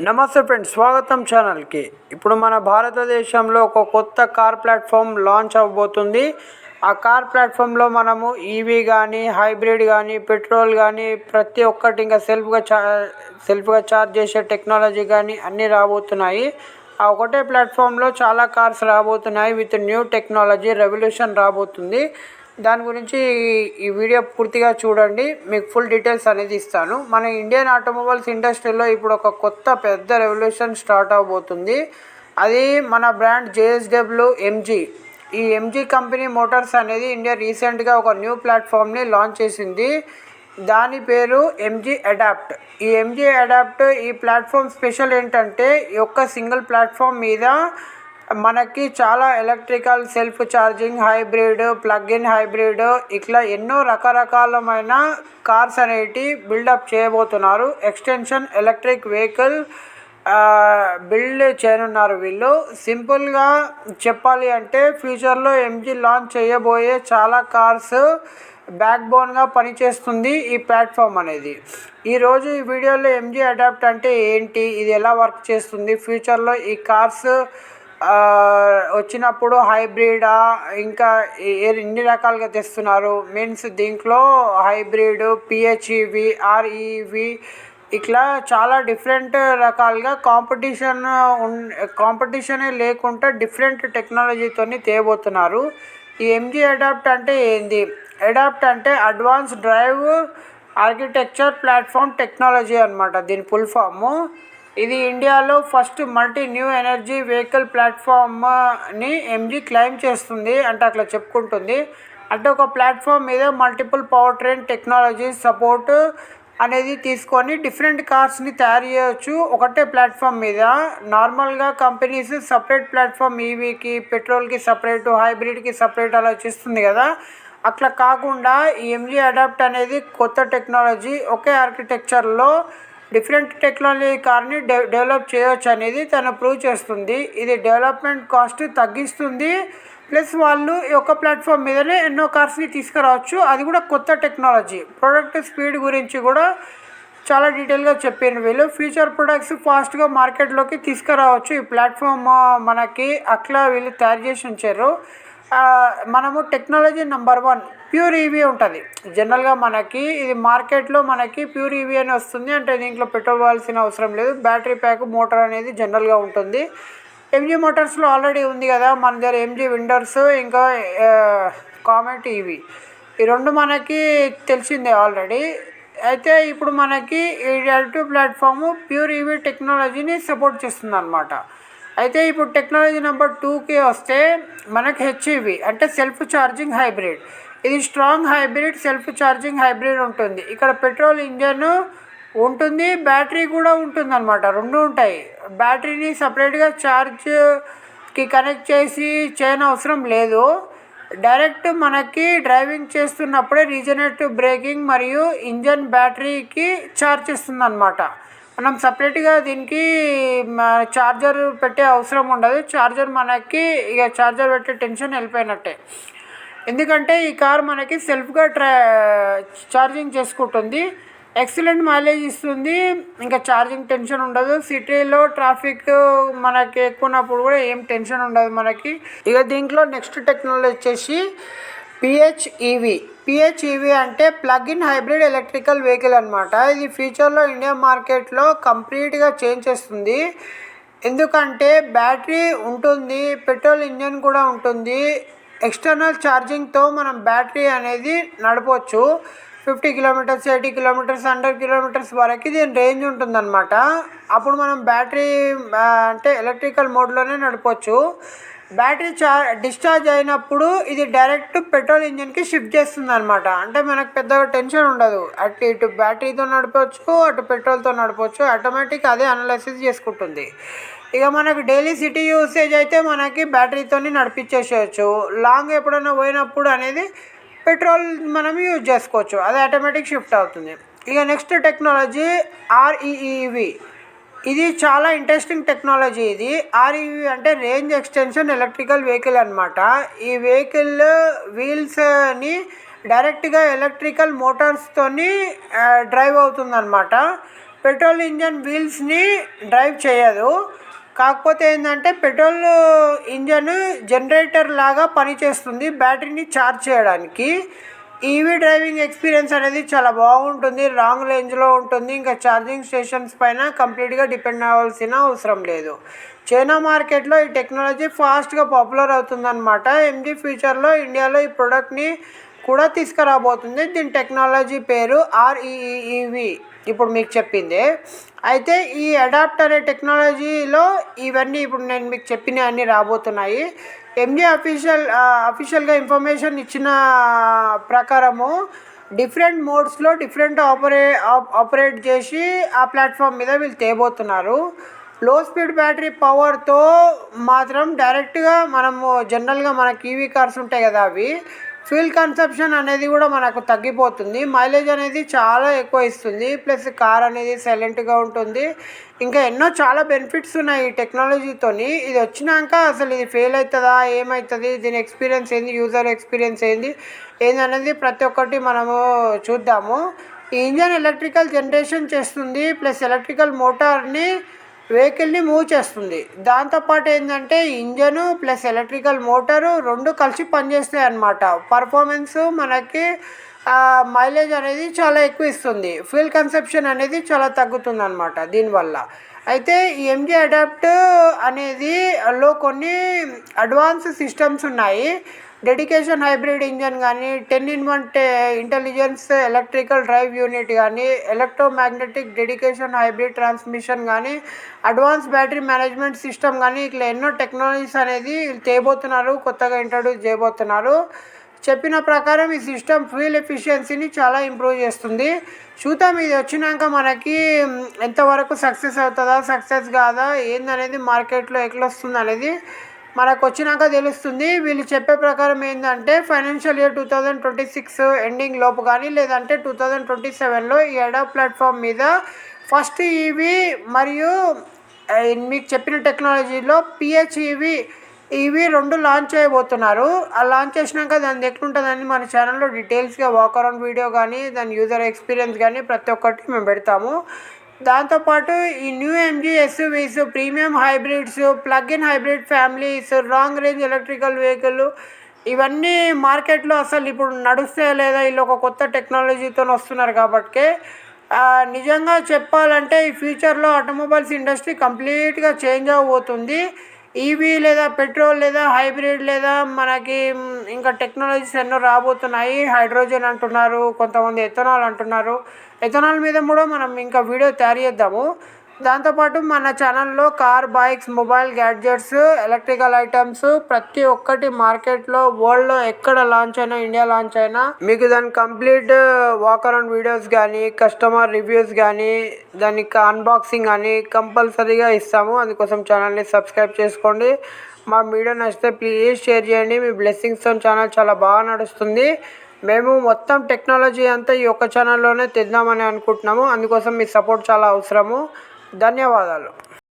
నమస్తే ఫ్రెండ్స్, స్వాగతం ఛానల్కి. ఇప్పుడు మన భారతదేశంలో ఒక కొత్త కార్ ప్లాట్ఫామ్ లాంచ్ అవ్వబోతుంది. ఆ కార్ ప్లాట్ఫామ్లో మనము ఈవీ కానీ, హైబ్రిడ్ కానీ, పెట్రోల్ కానీ ప్రతి ఒక్కటి ఇంకా సెల్ఫ్గా ఛార్జ్ చేసే టెక్నాలజీ కానీ అన్నీ రాబోతున్నాయి. ఆ ఒకటే ప్లాట్ఫామ్లో చాలా కార్స్ రాబోతున్నాయి. విత్ న్యూ టెక్నాలజీ రెవల్యూషన్ రాబోతుంది. దాని గురించి ఈ వీడియో పూర్తిగా చూడండి, మీకు ఫుల్ డీటెయిల్స్ అనేది ఇస్తాను. మన ఇండియన్ ఆటోమొబైల్స్ ఇండస్ట్రీలో ఇప్పుడు ఒక కొత్త పెద్ద రెవల్యూషన్ స్టార్ట్ అవబోతుంది. అది మన బ్రాండ్ జేఎస్డబ్ల్యూ ఎంజీ. ఈ ఎంజీ కంపెనీ మోటార్స్ అనేది ఇండియా రీసెంట్గా ఒక న్యూ ప్లాట్ఫామ్ని లాంచ్ చేసింది. దాని పేరు ఎంజీ అడాప్ట్. ఈ ఎంజీ అడాప్ట్ ఈ ప్లాట్ఫామ్ స్పెషల్ ఏంటంటే, ఈ యొక్క సింగిల్ ప్లాట్ఫామ్ మీద మనకి చాలా electrical, self charging, hybrid, plug-in hybrid, ఇట్లా ఎన్నో రకరకాలమైన కార్స్ అనేటి బిల్డప్ చేయబోతున్నారు. ఎక్స్టెన్షన్ ఎలక్ట్రిక్ వెహికల్ బిల్డ్ చేయనున్నారు వీళ్ళు. సింపుల్గా చెప్పాలి అంటే, ఫ్యూచర్లో ఎంజీ లాంచ్ చేయబోయే చాలా కార్స్ బ్యాక్ బోన్గా పనిచేస్తుంది ఈ ప్లాట్ఫామ్ అనేది. ఈరోజు ఈ వీడియోలో ఎంజీ అడాప్ట్ అంటే ఏంటి, ఇది ఎలా వర్క్ చేస్తుంది, ఫ్యూచర్లో ఈ కార్స్ వచ్చినప్పుడు హైబ్రిడా, ఇంకా ఎన్ని రకాలుగా తెస్తున్నారు, మీన్స్ దీంట్లో హైబ్రిడ్, పిహెచ్ఈవి, ఆర్ఈవి, ఇట్లా చాలా డిఫరెంట్ రకాలుగా కాంపిటీషనే లేకుండా డిఫరెంట్ టెక్నాలజీతో తేబోతున్నారు. ఈ ఎంజీ అడాప్ట్ అంటే ఏంది? అడాప్ట్ అంటే advance drive architecture platform technology అనమాట దీని ఫుల్ ఫాము. ఇది ఇండియాలో first multi new energy vehicle ప్లాట్ఫామ్ని ఎంజీ క్లెయిమ్ చేస్తుంది. అంటే అట్లా చెప్పుకుంటుంది. అంటే ఒక ప్లాట్ఫామ్ మీద multiple powertrain technology support అనేది తీసుకొని డిఫరెంట్ కార్స్ని తయారు చేయవచ్చు ఒకటే ప్లాట్ఫామ్ మీద. నార్మల్గా కంపెనీస్ సపరేట్ ప్లాట్ఫామ్ ఈవీకి, పెట్రోల్కి సపరేట్, హైబ్రిడ్కి సపరేట్ అలా చేస్తుంది కదా. అట్లా కాకుండా ఈ ఎంజీ అడాప్ట్ అనేది కొత్త టెక్నాలజీ, ఒకే ఆర్కిటెక్చర్లో డిఫరెంట్ టెక్నాలజీ కార్ని డెవలప్ చేయవచ్చు అనేది తను ప్రూవ్ చేస్తుంది. ఇది డెవలప్మెంట్ కాస్ట్ తగ్గిస్తుంది. ప్లస్ వాళ్ళు ఈ ఒక్క ప్లాట్ఫామ్ మీదనే ఎన్నో కార్స్ని తీసుకురావచ్చు. అది కూడా కొత్త టెక్నాలజీ. ప్రొడక్ట్ స్పీడ్ గురించి కూడా చాలా డీటెయిల్గా చెప్పారు వీళ్ళు. ఫ్యూచర్ ప్రొడక్ట్స్ ఫాస్ట్గా మార్కెట్లోకి తీసుకురావచ్చు ఈ ప్లాట్ఫామ్ మనకి అట్లా వీళ్ళు తయారు చేసి ఉంచారు. మనము టెక్నాలజీ నెంబర్ 1 ప్యూర్ ఈవీ ఉంటుంది. జనరల్గా మనకి ఇది మార్కెట్లో మనకి ప్యూర్ ఈవీ అని వస్తుంది. అంటే దీంట్లో పెట్రోల్ పోయాల్సిన అవసరం లేదు. బ్యాటరీ ప్యాక్, మోటార్ అనేది జనరల్గా ఉంటుంది. ఎంజీ మోటార్స్లో ఆల్రెడీ ఉంది కదా మన దగ్గర ఎంజీ విండర్స్, ఇంకా కామెట్ ఈవీ, ఈ రెండు మనకి తెలిసిందే ఆల్రెడీ. అయితే ఇప్పుడు మనకి ఈ L2 ప్లాట్ఫాము ప్యూర్ ఈవీ టెక్నాలజీని సపోర్ట్ చేస్తుంది అనమాట. అయితే ఇప్పుడు టెక్నాలజీ నెంబర్ 2కి వస్తే మనకి హెచ్ఈవి అంటే సెల్ఫ్ ఛార్జింగ్ హైబ్రిడ్. ఇది strong hybrid, self charging hybrid ఉంటుంది. ఇక్కడ పెట్రోల్ ఇంజన్ ఉంటుంది, బ్యాటరీ కూడా ఉంటుంది అనమాట. రెండు ఉంటాయి. బ్యాటరీని సపరేట్గా ఛార్జ్కి కనెక్ట్ చేసి చేయని అవసరం లేదు. డైరెక్ట్ మనకి డ్రైవింగ్ చేస్తున్నప్పుడే రీజనరేటివ్ బ్రేకింగ్ మరియు ఇంజన్ బ్యాటరీకి ఛార్జ్ చేస్తుంది అనమాట. మనం సపరేట్గా దీనికి ఛార్జర్ పెట్టే అవసరం ఉండదు. ఛార్జర్ మనకి ఇక ఛార్జర్ పెట్టే టెన్షన్ వెళ్ళిపోయినట్టే. ఎందుకంటే ఈ కార్ మనకి సెల్ఫ్గా ఛార్జింగ్ చేసుకుంటుంది. ఎక్సలెంట్ మైలేజ్ ఇస్తుంది. ఇంకా ఛార్జింగ్ టెన్షన్ ఉండదు. సిటీలో ట్రాఫిక్ మనకి ఎక్కున్నప్పుడు కూడా ఏం టెన్షన్ ఉండదు మనకి. ఇక దీంట్లో నెక్స్ట్ టెక్నాలజీ వచ్చేసి పిహెచ్ఈవి అంటే ప్లగ్-ఇన్ హైబ్రిడ్ ఎలక్ట్రికల్ వెహికల్ అనమాట. ఇది ఫ్యూచర్లో ఇండియా మార్కెట్లో కంప్లీట్గా చేంజ్ చేస్తుంది. ఎందుకంటే బ్యాటరీ ఉంటుంది, పెట్రోల్ ఇంజన్ కూడా ఉంటుంది. ఎక్స్టర్నల్ ఛార్జింగ్తో మనం బ్యాటరీ అనేది నడపవచ్చు. 50 కిలోమీటర్స్, 80 కిలోమీటర్స్, 100 కిలోమీటర్స్ వరకు దీని రేంజ్ ఉంటుందన్నమాట. అప్పుడు మనం బ్యాటరీ అంటే ఎలక్ట్రికల్ మోడ్లోనే నడపవచ్చు. బ్యాటరీ డిశ్చార్జ్ అయినప్పుడు ఇది డైరెక్ట్ పెట్రోల్ ఇంజన్కి షిఫ్ట్ చేస్తుంది అనమాట. అంటే మనకు పెద్దగా టెన్షన్ ఉండదు. అటు ఇటు బ్యాటరీతో నడపవచ్చు, అటు పెట్రోల్తో నడపవచ్చు. ఆటోమేటిక్ అదే అనలైసిస్ చేసుకుంటుంది. ఇక మనకు డైలీ సిటీ యూసేజ్ అయితే మనకి బ్యాటరీతో నడిపించేసేయచ్చు. లాంగ్ ఎప్పుడైనా పోయినప్పుడు అనేది పెట్రోల్ మనం యూజ్ చేసుకోవచ్చు. అది ఆటోమేటిక్ షిఫ్ట్ అవుతుంది. ఇక నెక్స్ట్ టెక్నాలజీ ఆర్ఈఈవి. ఇది చాలా ఇంట్రెస్టింగ్ టెక్నాలజీ. ఇది ఆర్ఈవి అంటే రేంజ్ ఎక్స్టెన్షన్ ఎలక్ట్రికల్ వెహికల్ అనమాట. ఈ వెహికల్ వీల్స్ని డైరెక్ట్గా ఎలక్ట్రికల్ మోటార్స్తోని డ్రైవ్ అవుతుందన్నమాట. పెట్రోల్ ఇంజన్ వీల్స్ని డ్రైవ్ చేయదు. కాకపోతే ఏంటంటే పెట్రోల్ ఇంజన్ జనరేటర్ లాగా పనిచేస్తుంది బ్యాటరీని ఛార్జ్ చేయడానికి. ఈవీ డ్రైవింగ్ ఎక్స్పీరియన్స్ అనేది చాలా బాగుంటుంది, లాంగ్ రేంజ్లో ఉంటుంది. ఇంకా ఛార్జింగ్ స్టేషన్స్ పైన కంప్లీట్గా డిపెండ్ అవ్వాల్సిన అవసరం లేదు. చైనా మార్కెట్లో ఈ టెక్నాలజీ ఫాస్ట్గా పాపులర్ అవుతుందన్నమాట. ఎంజీ ఫ్యూచర్లో ఇండియాలో ఈ ప్రోడక్ట్ని కూడా తీసుకురాబోతుంది. దీని టెక్నాలజీ పేరు REEV, ఇప్పుడు మీకు చెప్పింది. అయితే ఈ అడాప్ట్ అనే టెక్నాలజీలో ఇవన్నీ ఇప్పుడు నేను మీకు చెప్పినవి అన్నీ రాబోతున్నాయి. ఎంజీ అఫీషియల్గా ఇన్ఫర్మేషన్ ఇచ్చిన ప్రకారము డిఫరెంట్ మోడ్స్లో డిఫరెంట్ ఆపరేట్ చేసి ఆ ప్లాట్ఫామ్ మీద వీళ్ళు తేబోతున్నారు. లో స్పీడ్ బ్యాటరీ పవర్తో మాత్రం డైరెక్ట్గా మనము జనరల్గా మనకి ఈవీ కార్స్ ఉంటాయి కదా, అవి ఫ్యూల్ కన్సప్షన్ అనేది కూడా మనకు తగ్గిపోతుంది. మైలేజ్ అనేది చాలా ఎక్కువ ఇస్తుంది. ప్లస్ కార్ అనేది సైలెంట్గా ఉంటుంది. ఇంకా ఎన్నో చాలా బెనిఫిట్స్ ఉన్నాయి ఈ టెక్నాలజీతోని. ఇది వచ్చినాక అసలు ఇది ఫెయిల్ అవుతుందా, ఏమవుతుంది, దీని ఎక్స్పీరియన్స్ ఏంది, యూజర్ ఎక్స్పీరియన్స్ ఏంది అనేది ప్రతి ఒక్కటి మనము చూద్దాము. ఈ ఇంజన్ ఎలక్ట్రికల్ జనరేషన్ చేస్తుంది, ప్లస్ ఎలక్ట్రికల్ మోటార్ని వెహికల్ని మూవ్ చేస్తుంది. దాంతోపాటు ఏంటంటే ఇంజను ప్లస్ ఎలక్ట్రికల్ మోటారు రెండు కలిసి పనిచేస్తాయి అన్నమాట. పర్ఫార్మెన్స్ మనకి మైలేజ్ అనేది చాలా ఎక్కువ ఇస్తుంది. ఫ్యూల్ కన్సప్షన్ అనేది చాలా తగ్గుతుంది అన్నమాట దీనివల్ల. అయితే ఈ ఎంజీ అడాప్ట్ అనేది లో కొన్ని అడ్వాన్స్ సిస్టమ్స్ ఉన్నాయి. డెడికేషన్ హైబ్రిడ్ ఇంజన్ కానీ, 10-in-1 intelligence electrical drive unit కానీ, ఎలక్ట్రోమాగ్నెటిక్ డెడికేషన్ హైబ్రిడ్ ట్రాన్స్మిషన్ కానీ, అడ్వాన్స్ బ్యాటరీ మేనేజ్మెంట్ సిస్టమ్ కానీ, ఇట్లా ఎన్నో టెక్నాలజీస్ అనేది తేబోతున్నారు, కొత్తగా ఇంట్రడ్యూస్ చేయబోతున్నారు. చెప్పిన ప్రకారం ఈ సిస్టమ్ ఫ్యూయల్ ఎఫిషియన్సీని చాలా ఇంప్రూవ్ చేస్తుంది. చూద్దాం ఇది వచ్చినాక మనకి ఎంతవరకు సక్సెస్ అవుతుందా, సక్సెస్ కాదా, ఏందనేది మార్కెట్లో ఎట్లా వస్తుంది అనేది మనకు వచ్చినాక తెలుస్తుంది. వీళ్ళు చెప్పే ప్రకారం ఏంటంటే ఫైనాన్షియల్ ఇయర్ 2026 ఎండింగ్ లోపు కానీ, లేదంటే 2027లో ఈ అడాప్ట్ ప్లాట్ఫామ్ మీద ఫస్ట్ ఈవీ మరియు మీకు చెప్పిన టెక్నాలజీలో PHEV రెండు లాంచ్ చేయబోతున్నారు. ఆ లాంచ్ చేసినాక దాన్ని ఎట్లుంటుందని మన ఛానల్లో డీటెయిల్స్గా వాక్ అరౌండ్ వీడియో కానీ, దాని యూజర్ ఎక్స్పీరియన్స్ కానీ ప్రతి ఒక్కటి మేము పెడతాము. దాంతోపాటు ఈ new MG SUVs, premium hybrids, plug-in hybrid families, long range electrical vehicle, ఇవన్నీ మార్కెట్లో అసలు ఇప్పుడు నడుస్తాయా లేదా, వీళ్ళు ఒక కొత్త టెక్నాలజీతో వస్తున్నారు కాబట్టి నిజంగా చెప్పాలంటే ఈ ఫ్యూచర్లో ఆటోమొబైల్స్ ఇండస్ట్రీ కంప్లీట్గా చేంజ్ అవ్వబోతుంది. ఈవీ లేదా పెట్రోల్ లేదా హైబ్రిడ్ లేదా మనకి ఇంకా టెక్నాలజీస్ ఎన్నో రాబోతున్నాయి. హైడ్రోజన్ అంటున్నారు, కొంతమంది ఎథనాల్ అంటున్నారు. ఎథనాల్ మీద కూడా మనం ఇంకా వీడియో తయారు చేద్దాము. దాంతోపాటు మన ఛానల్లో car, bikes, mobile gadgets, electrical items ప్రతి ఒక్కటి మార్కెట్లో వరల్డ్లో ఎక్కడ లాంచ్ అయినా, ఇండియా లాంచ్ అయినా మీకు దాని కంప్లీట్ వాక్ అరౌండ్ వీడియోస్ కానీ, కస్టమర్ రివ్యూస్ కానీ, దానికి అన్బాక్సింగ్ కానీ కంపల్సరీగా ఇస్తాము. అందుకోసం ఛానల్ని సబ్స్క్రైబ్ చేసుకోండి. మా వీడియో నచ్చితే ప్లీజ్ షేర్ చేయండి. మీ బ్లెస్సింగ్స్తో ఛానల్ చాలా బాగా నడుస్తుంది. మేము మొత్తం టెక్నాలజీ అంతా ఈ ఒక్క ఛానల్లోనే తెద్దామని అనుకుంటున్నాము. అందుకోసం మీ సపోర్ట్ చాలా అవసరము. ధన్యవాదాలు.